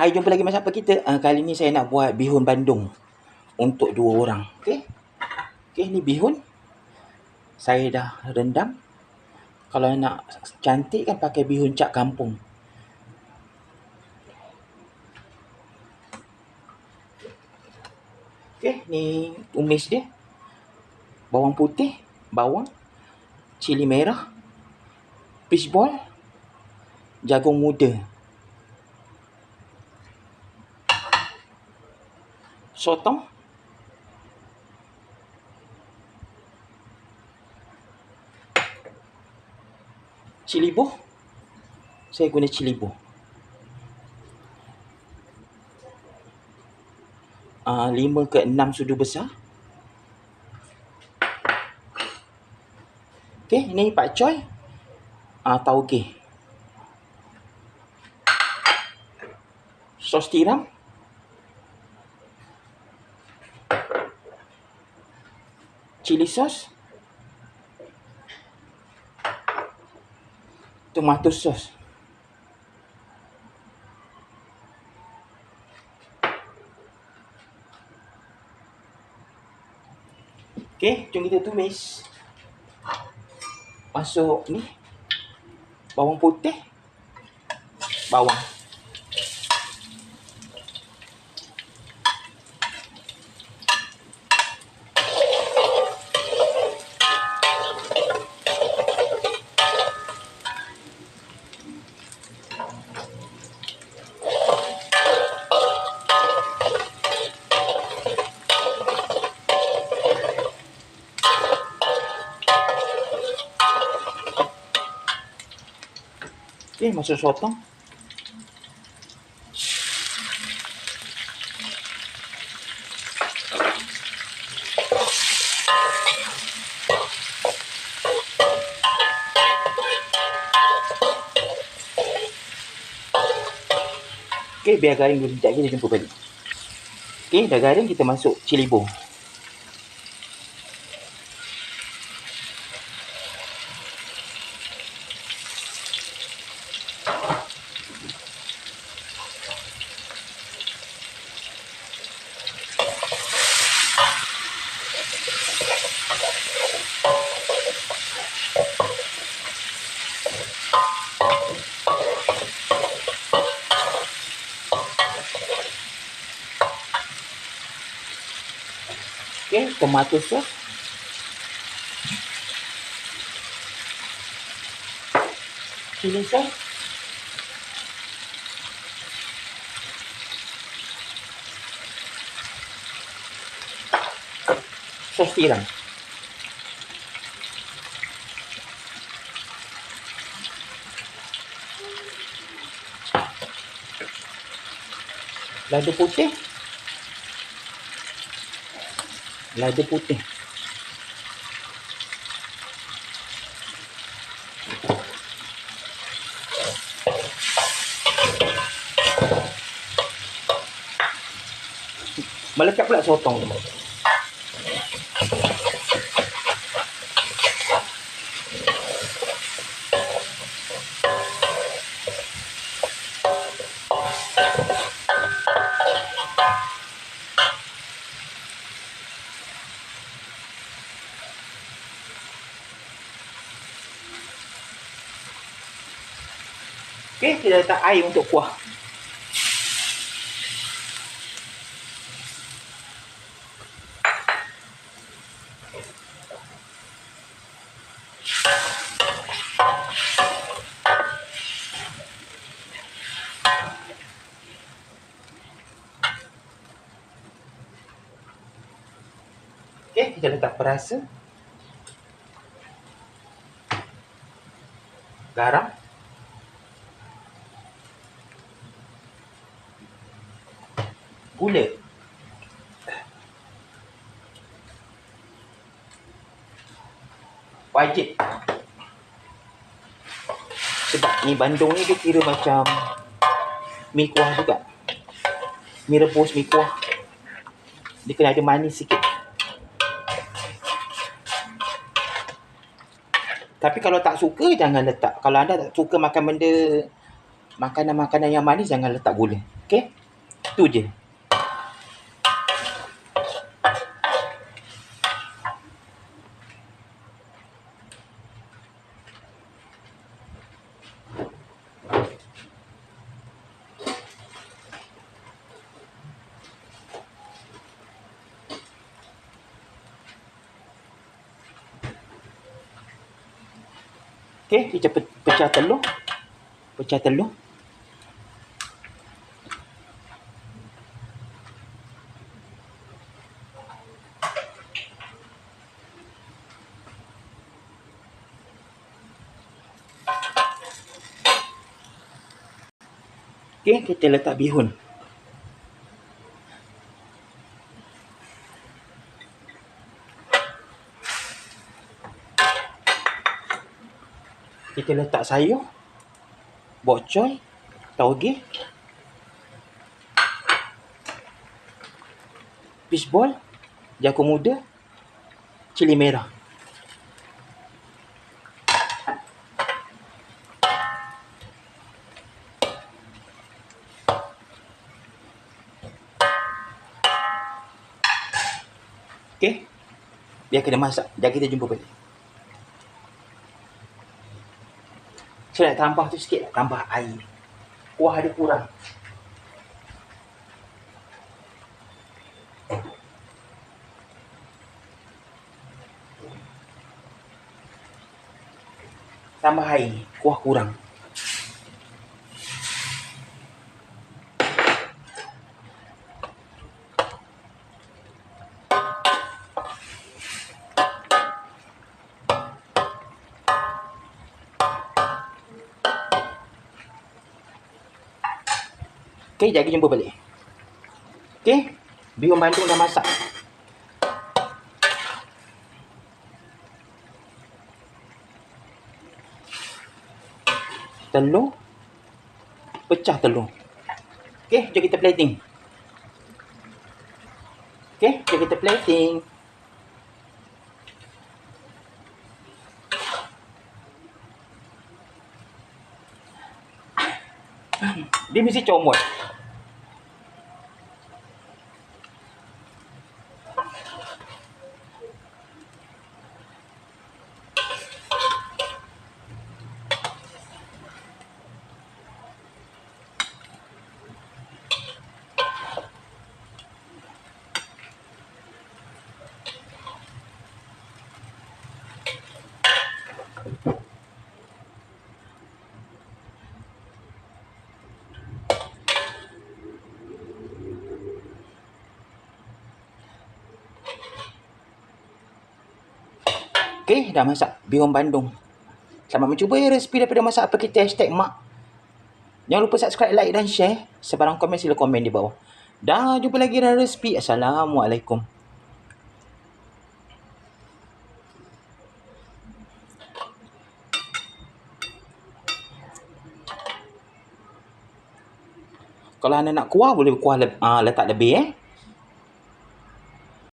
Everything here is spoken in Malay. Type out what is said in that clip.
Hai, jumpa lagi bersama kita. Kali ni saya nak buat bihun bandung untuk 2 orang. Okey, ni bihun. Saya dah rendam. Kalau nak cantik kan pakai bihun cap kampung. Okey, ni tumis dia. Bawang putih, bawang, cili merah, fishball, jagung muda, sotong, cili boh. Saya guna cili boh. 5 ke 6 sudu besar. Okey, ni pakcoy, tauge, sos tiram, chili sauce, tomato sauce. Okey, jom kita tumis. Masuk ni bawang putih, bawang, okey, masuk sotong. Okey, biar garing dulu sekejap, kita jumpa balik. Okey, dah garing, kita masuk cili boh. Okey, tomato sauce, chili sauce, sos tiram. Lada putih, lada putih, melekat pula sotong tu. Okey, kita letak air untuk kuah. Okey, kita letak perasa, garam, gula, wajib. Sebab ni bandung ni dia kira macam mi kuah juga. Mi rebus, mi kuah. Dia kena ada manis sikit. Tapi kalau tak suka, jangan letak. Kalau anda tak suka makan benda Makanan-makanan yang manis jangan letak gula. Okey? Itu je. Okey, kita pecah telur. Pecah telur. Okey, kita letak bihun. Kita letak sayur, bok choy, tauge, fishball, jagung muda, cili merah. Okey, biar kena masak. Dah kita jumpa balik. Saya nak tambah tu sikit, tambah air. Kuah ada kurang. Tambah air, kuah kurang. Okey, jadi jumpa balik. Okey, bihun bandung dah masak. Telur, pecah telur. Okey, jom kita plating. Okey, jom kita plating. Dia mesti comot. Okey, dah masak bihun bandung. Selamat mencuba ya resipi daripada Masak Apa Kita #mak. Jangan lupa subscribe, like dan share. Sebarang komen sila komen di bawah. Dah jumpa lagi dalam resipi. Assalamualaikum. Kalau anda nak kuah, boleh kuah letak lebih